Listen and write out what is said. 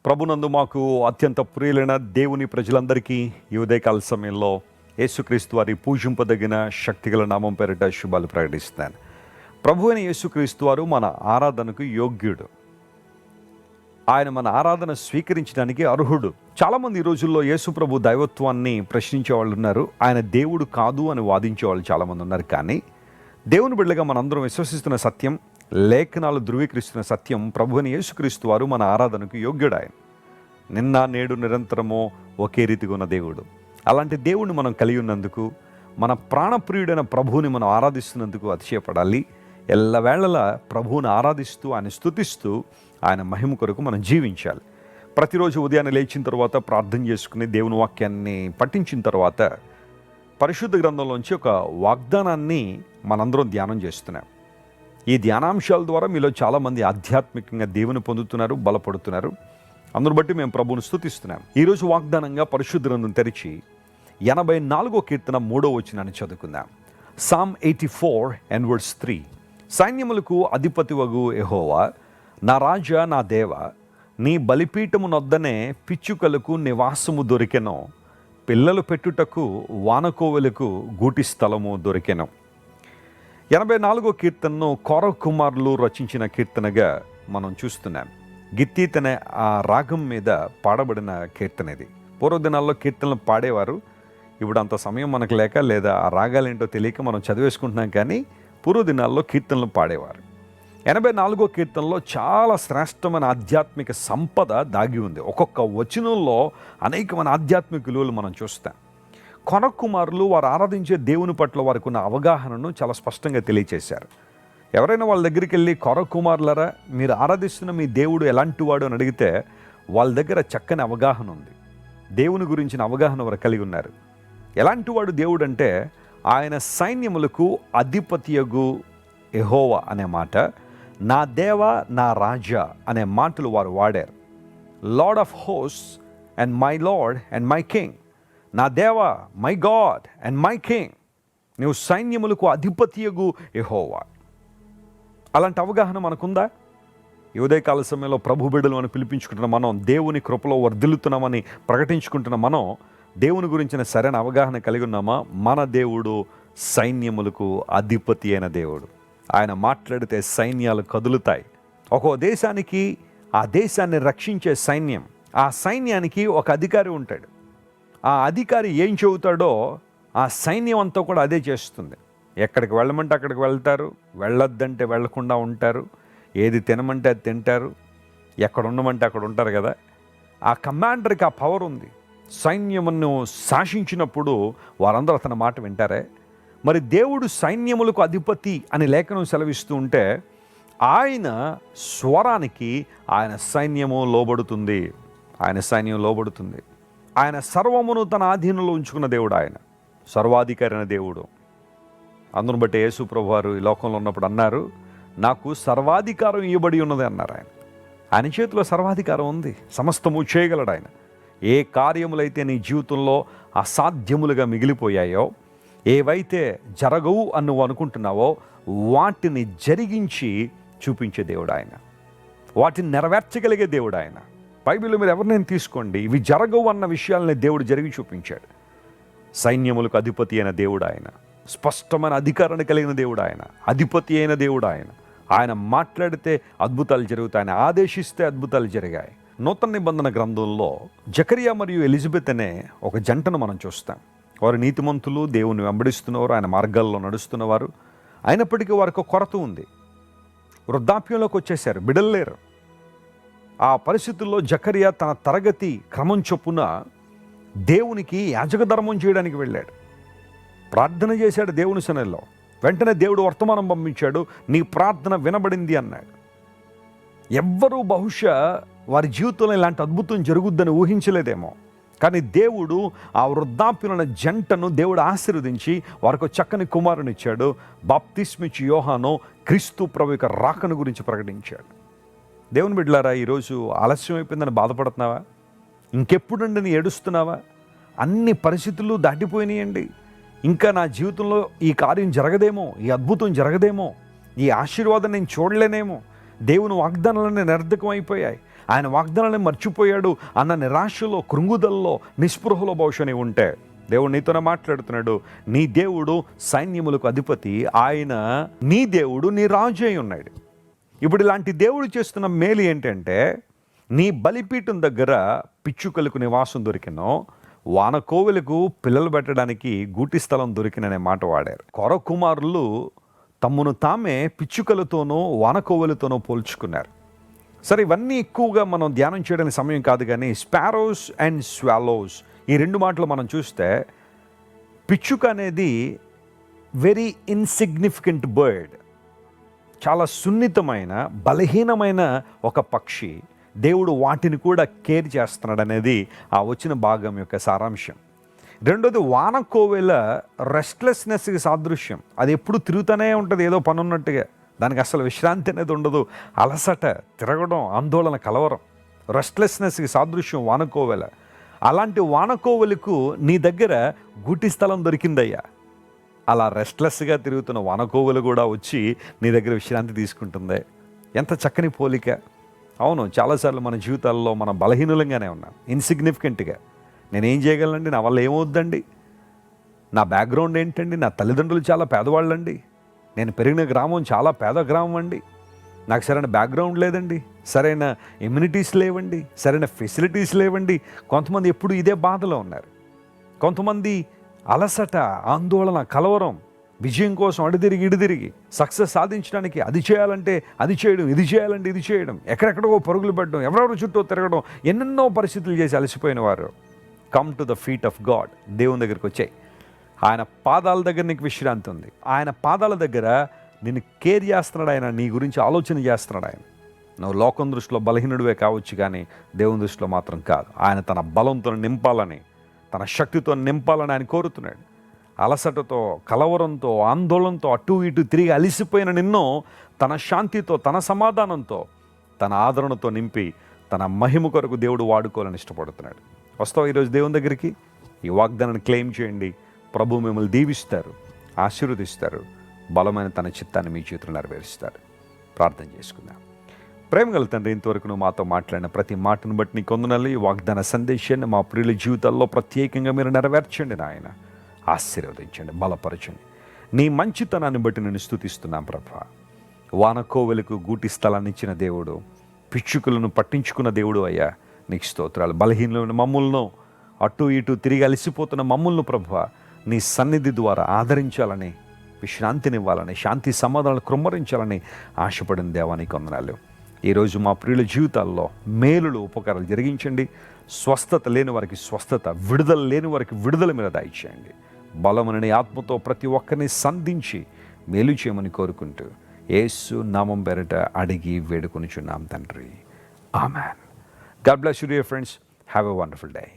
ప్రభునందు మాకు అత్యంత ప్రియులైన దేవుని ప్రజలందరికీ ఈ ఉదయకాల సమయంలో యేసుక్రీస్తు వారి పూజింపదగిన శక్తిగల నామం పేరిట శుభాలు ప్రకటిస్తున్నాను. ప్రభు అయిన యేసుక్రీస్తు వారు మన ఆరాధనకు యోగ్యుడు. ఆయన మన ఆరాధన స్వీకరించడానికి అర్హుడు. చాలామంది ఈ రోజుల్లో యేసు ప్రభు దైవత్వాన్ని ప్రశ్నించే వాళ్ళు ఉన్నారు. ఆయన దేవుడు కాదు అని వాదించే వాళ్ళు చాలామంది ఉన్నారు. కానీ దేవుని బిడ్డగా మనందరం విశ్వసిస్తున్న సత్యం, లేఖనాలు ధృవీకరిస్తున్న సత్యం, ప్రభు అయిన యేసుక్రీస్తు వారు మన ఆరాధనకు యోగ్యుడు. ఆయన నిన్న నేడు నిరంతరము ఒకే రీతిగా ఉన్న దేవుడు. అలాంటి దేవుడిని మనం కలిగి ఉన్నందుకు, మన ప్రాణప్రియుడైన ప్రభువుని మనం ఆరాధిస్తున్నందుకు అతిశయపడాలి. ఎల్లవేళలా ప్రభువుని ఆరాధిస్తూ, ఆయన స్తుతిస్తూ, ఆయన మహిమ కొరకు మనం జీవించాలి. ప్రతిరోజు ఉదయాన్నే లేచిన తర్వాత ప్రార్థన చేసుకుని దేవుని వాక్యాన్ని పఠించిన తర్వాత పరిశుద్ధ గ్రంథంలోంచి ఒక వాగ్దానాన్ని మనందరం ధ్యానం చేస్తున్నాం. ఈ ధ్యానాంశాల ద్వారా మీలో చాలామంది ఆధ్యాత్మికంగా దేవుని పొందుతున్నారు, బలపడుతున్నారు. అందును బట్టి మేము ప్రభువును స్తుతిస్తున్నాం. ఈరోజు వాగ్దానంగా పరిశుద్ధ గ్రంథం తెరిచి 84వ కీర్తన 3వ వచనాన్ని చదువుకుందాం. Psalm 84 and verse 3. సైన్యములకు అధిపతివగు యెహోవా, నా రాజా, నా దేవ, నీ బలిపీఠము నొద్దనే పిచ్చుకలకు నివాసము దొరికెను, పిల్లలు పెట్టుటకు వానకోవెలకు గూటి స్థలము దొరికెను. 84వ కీర్తనను కోర కుమారులు రచించిన కీర్తనగా మనం చూస్తున్నాం. గిత్తీత్ అనే ఆ రాగం మీద పాడబడిన కీర్తన ఇది. పూర్వదినాల్లో కీర్తనలు పాడేవారు. ఇప్పుడు అంత సమయం మనకు లేక, లేదా ఆ రాగాలేంటో తెలియక మనం చదివేసుకుంటున్నాం. కానీ పూర్వదినాల్లో కీర్తనలు పాడేవారు. 84వ కీర్తనలో చాలా శ్రేష్టమైన ఆధ్యాత్మిక సంపద దాగి ఉంది. ఒక్కొక్క వచనంలో అనేకమైన ఆధ్యాత్మిక విలువలు మనం చూస్తాం. కొన కుమారులు వారు ఆరాధించే దేవుని పట్ల వారికి ఉన్న అవగాహనను చాలా స్పష్టంగా తెలియచేశారు. ఎవరైనా వాళ్ళ దగ్గరికి వెళ్ళి, కొర కుమారులరా, మీరు ఆరాధిస్తున్న మీ దేవుడు ఎలాంటి వాడు అని అడిగితే వాళ్ళ దగ్గర చక్కని అవగాహన ఉంది. దేవుని గురించిన అవగాహన వారు కలిగి ఉన్నారు. ఎలాంటి వాడు దేవుడు అంటే, ఆయన సైన్యములకు అధిపతియగు యెహోవా అనే మాట, నా దేవ, నా రాజా అనే మాటలు వారు వాడారు. Lord of hosts and my lord and my king. నా దేవ, my God and my king. నువ్వు సైన్యములకు అధిపతియగు యెహోవా. అలాంటి అవగాహన మనకుందా? ఈ ఉదయకాల సమయంలో ప్రభు బిడ్డలు అని పిలిపించుకుంటున్న మనం, దేవుని కృపలో వర్ధిల్లుతున్నామని ప్రకటించుకుంటున్న మనం, దేవుని గురించిన సరైన అవగాహన కలిగి ఉన్నామా? మన దేవుడు సైన్యములకు అధిపతి అయిన దేవుడు. ఆయన మాట్లాడితే సైన్యాలు కదులుతాయి. ఒక్కో దేశానికి ఆ దేశాన్ని రక్షించే సైన్యం, ఆ సైన్యానికి ఒక అధికారి ఉంటాడు. ఆ అధికారి ఏం చెబుతాడో ఆ సైన్యం అంతా కూడా అదే చేస్తుంది. ఎక్కడికి వెళ్ళమంటే అక్కడికి వెళ్తారు, వెళ్ళొద్దంటే వెళ్లకుండా ఉంటారు, ఏది తినమంటే అది తింటారు, ఎక్కడ ఉండమంటే అక్కడ ఉంటారు కదా. ఆ కమాండర్కి ఆ పవర్ ఉంది. సైన్యమును శాసించినప్పుడు వారందరూ అతని మాట వింటారే. మరి దేవుడు సైన్యములకు అధిపతి అని లేఖనం సెలవిస్తూ ఉంటే, ఆయన స్వరానికి ఆయన సైన్యము లోబడుతుంది. ఆయన సైన్యం లోబడుతుంది. ఆయన సర్వమును తన ఆధీనంలో ఉంచుకున్న దేవుడు. ఆయన సర్వాధికారి అయిన దేవుడు. అందును బట్టి యేసు ప్రభు వారు ఈ లోకంలో ఉన్నప్పుడు అన్నారు, నాకు సర్వాధికారం ఇవ్వబడి ఉన్నది అన్నారు. ఆయన చేతిలో సర్వాధికారం ఉంది. సమస్తము చేయగలడు ఆయన. ఏ కార్యములైతే నీ జీవితంలో అసాధ్యములుగా మిగిలిపోయాయో, ఏవైతే జరగవు అని నువ్వు అనుకుంటున్నావో, వాటిని జరిగించి చూపించే దేవుడు ఆయన. వాటిని నెరవేర్చగలిగే దేవుడు ఆయన. బైబిల్లో మీరు ఎవరినైనా తీసుకోండి, ఇవి జరగవు అన్న విషయాలని దేవుడు జరిగి చూపించాడు. సైన్యములకు అధిపతి అయిన దేవుడు ఆయన. స్పష్టమైన అధికారాన్ని కలిగిన దేవుడు ఆయన. అధిపతి అయిన దేవుడు ఆయన. ఆయన మాట్లాడితే అద్భుతాలు జరుగుతాయి. ఆయన ఆదేశిస్తే అద్భుతాలు జరిగాయి. నూతన నిబంధన గ్రంథంలో జకరియా మరియు ఎలిజబెత్ అనే ఒక జంటను మనం చూస్తాం. వారు నీతిమంతులు, దేవుని వెంబడిస్తున్నవారు, ఆయన మార్గాల్లో నడుస్తున్నవారు. అయినప్పటికీ వారికి ఒక కొరత ఉంది. వృద్ధాప్యంలోకి వచ్చేసారు, బిడ్డలు లేరు. ఆ పరిస్థితుల్లో జకరియా తన తరగతి క్రమం చొప్పున దేవునికి యాజక ధర్మం చేయడానికి వెళ్ళాడు. ప్రార్థన చేశాడు దేవుని సన్నిధిలో. వెంటనే దేవుడు వర్తమానం పంపించాడు, నీ ప్రార్థన వినబడింది అన్నాడు. ఎవ్వరూ బహుశా వారి జీవితంలో ఇలాంటి అద్భుతం జరుగుద్దని ఊహించలేదేమో. కానీ దేవుడు ఆ వృద్ధాప్యులైన జంటను దేవుడు ఆశీర్వదించి వారికి చక్కని కుమారుని ఇచ్చాడు. బాప్తిస్మిచ్చి యోహాను క్రీస్తు ప్రభు యొక్క రాకను గురించి ప్రకటించాడు. దేవుని బిడ్డలారా, ఈరోజు ఆలస్యం అయిపోయిందని బాధపడుతున్నావా? ఇంకెప్పుడండి నీ ఏడుస్తున్నావా? అన్ని పరిస్థితులు దాటిపోయినాయండి, ఇంకా నా జీవితంలో ఈ కార్యం జరగదేమో, ఈ అద్భుతం జరగదేమో, ఈ ఆశీర్వాదం నేను చూడలేనేమో, దేవుని వాగ్దానాలన్నీ నిరర్ధకం అయిపోయాయి, ఆయన వాగ్దానాన్ని మర్చిపోయాడు అన్న నిరాశలో, కృంగుదల్లో, నిస్పృహలో బహుశా నీవు ఉంటే దేవుడు నీతోనే మాట్లాడుతున్నాడు. నీ దేవుడు సైన్యములకు అధిపతి, ఆయన నీ దేవుడు, నీ రాజు అయి ఉన్నాడు. ఇప్పుడు ఇలాంటి దేవుడు చేస్తున్న మేలు ఏంటంటే, నీ బలిపీఠం దగ్గర పిచ్చుకలకు నివాసం దొరికినో, వానకోవెలకు పిల్లలు పెట్టడానికి గూటి స్థలం దొరికిననే మాట వాడారు. కొర కుమారులు తమ్మును తామే పిచ్చుకలతోనో వానకోవెలతోనో పోల్చుకున్నారు. సరే, ఇవన్నీ ఎక్కువగా మనం ధ్యానం చేయడానికి సమయం కాదు, కానీ స్పారోస్ అండ్ స్వాలోస్ ఈ రెండు మాటలు మనం చూస్తే, పిచ్చుక అనేది వెరీ ఇన్సిగ్నిఫికెంట్ బర్డ్, చాలా సున్నితమైన, బలహీనమైన ఒక పక్షి. దేవుడు వాటిని కూడా కేర్ చేస్తున్నాడు అనేది ఆ వచ్చిన భాగం యొక్క సారాంశం. రెండోది, వానకోవెల రెస్ట్లెస్నెస్కి సాదృశ్యం. అది ఎప్పుడు తిరుగుతూనే ఉంటుంది, ఏదో పని ఉన్నట్టుగా. దానికి అసలు విశ్రాంతి అనేది ఉండదు. అలసట, తిరగడం, ఆందోళన, కలవరం, రెస్ట్లెస్నెస్కి సాదృశ్యం వానకోవెల. అలాంటి వానకోవెలకు నీ దగ్గర గూటి స్థలం దొరికిందయ్యా. అలా రెస్ట్లెస్గా తిరుగుతున్న వానకోవెలు కూడా వచ్చి నీ దగ్గర విశ్రాంతి తీసుకుంటుంది. ఎంత చక్కని పోలిక. అవును, చాలాసార్లు మన జీవితాల్లో మనం బలహీనులంగానే ఉన్నాం, ఇన్సిగ్నిఫికెంట్గా. నేనేం చేయగలనండి, నా వల్ల ఏమవుద్దండి, నా బ్యాక్గ్రౌండ్ ఏంటండి, నా తల్లిదండ్రులు చాలా పేదవాళ్ళండి, నేను పెరిగిన గ్రామం చాలా పేద గ్రామం అండి, నాకు సరైన బ్యాక్గ్రౌండ్ లేదండి, సరైన ఇమ్యూనిటీస్ లేవండి, సరైన ఫెసిలిటీస్ లేవండి. కొంతమంది ఎప్పుడు ఇదే బాధలో ఉన్నారు. కొంతమంది అలసట, ఆందోళన, కలవరం, విజయం కోసం అడిదిరిగి సక్సెస్ సాధించడానికి అది చేయాలంటే అది చేయడం, ఇది చేయాలంటే ఇది చేయడం, ఎక్కడెక్కడో పరుగులు పెట్టడం, ఎవరెవరు చుట్టూ తిరగడం, ఎన్నెన్నో పరిస్థితులు చేసి అలసిపోయిన వారు. Come to the feet of God. దేవుని దగ్గరికి వచ్చాయి. ఆయన పాదాల దగ్గర నీకు విశ్రాంతి ఉంది. ఆయన పాదాల దగ్గర నిన్ను కేర్ చేస్తున్నాడు ఆయన, నీ గురించి ఆలోచన చేస్తున్నాడు ఆయన. నువ్వు లోకం దృష్టిలో బలహీనుడివే కావచ్చు, కానీ దేవుని దృష్టిలో మాత్రం కాదు. ఆయన తన బలంతో నింపాలని, తన శక్తితో నింపాలని ఆయన కోరుతున్నాడు. అలసటతో, కలవరంతో, ఆందోళనతో అటు ఇటు తిరిగి అలిసిపోయిన నిన్ను తన శాంతితో, తన సమాధానంతో, తన ఆదరణతో నింపి తన మహిమ కొరకు దేవుడు వాడుకోవాలని ఇష్టపడుతున్నాడు. వస్తావు ఈరోజు దేవుని దగ్గరికి? ఈ వాగ్దానాన్ని క్లెయిమ్ చేయండి. ప్రభు మిమ్మల్ని దీవిస్తారు, ఆశీర్వదిస్తారు, బలమైన తన చిత్తాన్ని మీ చేతులు నెరవేరుస్తారు. ప్రార్థన చేసుకుందాం. ప్రేమగల తండ్రి, ఇంతవరకు నువ్వు మాతో మాట్లాడిన ప్రతి మాటను బట్టి నీ కొందనాలు. ఈ వాగ్దాన సందేశాన్ని మా ప్రియుల జీవితాల్లో ప్రత్యేకంగా మీరు నెరవేర్చండి నాయన. ఆశీర్వదించండి, బలపరచండి. నీ మంచితనాన్ని బట్టి నేను స్తుతిస్తున్నాం ప్రభా. వానకోవెలకు గూటి స్థలాన్ని ఇచ్చిన దేవుడు, పిచ్చుకలను పట్టించుకున్న దేవుడు అయ్యా, నీకు స్తోత్రాలు. బలహీనమైన మమ్ములను, అటు ఇటు తిరిగి అలసిపోతున్న మమ్ములను ప్రభా నీ సన్నిధి ద్వారా ఆదరించాలని, విశ్రాంతినివ్వాలని, శాంతి సమాధానాలు కృమ్మరించాలని ఆశపడిన దేవానికి వందనాలు. ఈరోజు మా ప్రియుల జీవితాల్లో మేలులు, ఉపకారాలు జరిగించండి. స్వస్థత లేని వారికి స్వస్థత, విడుదల లేని వారికి విడుదల మీద దయచేయండి. బలమని ఆత్మతో ప్రతి ఒక్కరిని సంధించి మేలు చేయమని కోరుకుంటూ యేసు నామం పేరిట అడిగి వేడుకొనిచున్నాం తండ్రి. Amen. God bless you, dear friends. Have a wonderful day.